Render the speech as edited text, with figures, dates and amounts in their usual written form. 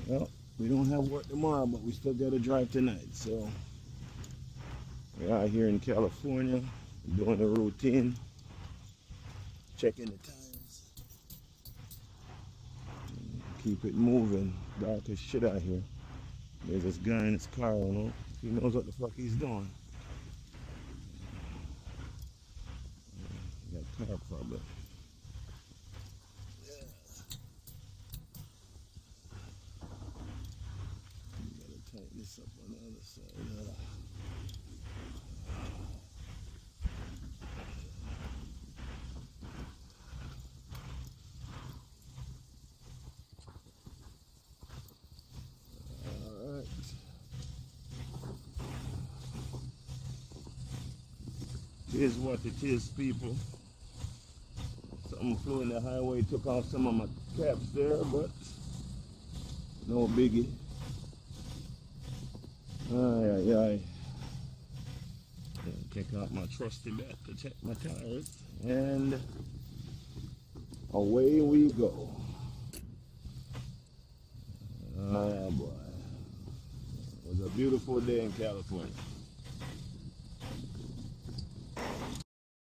Well, we don't have work tomorrow, but we still got to drive tonight. So we are here in California, doing the routine, checking the times, keep it moving. Dark as shit out here. There's this guy in his car, you know. He knows what the fuck he's doing. He got car problem. Yeah. Gotta tighten this up on the other side. Alright. Here's what it is, people. Something flew in the highway, took off some of my caps there, but no biggie. Ay, ay, ay. Take out my trusty bat to check my tires, and away we go. Ah, boy. It was a beautiful day in California.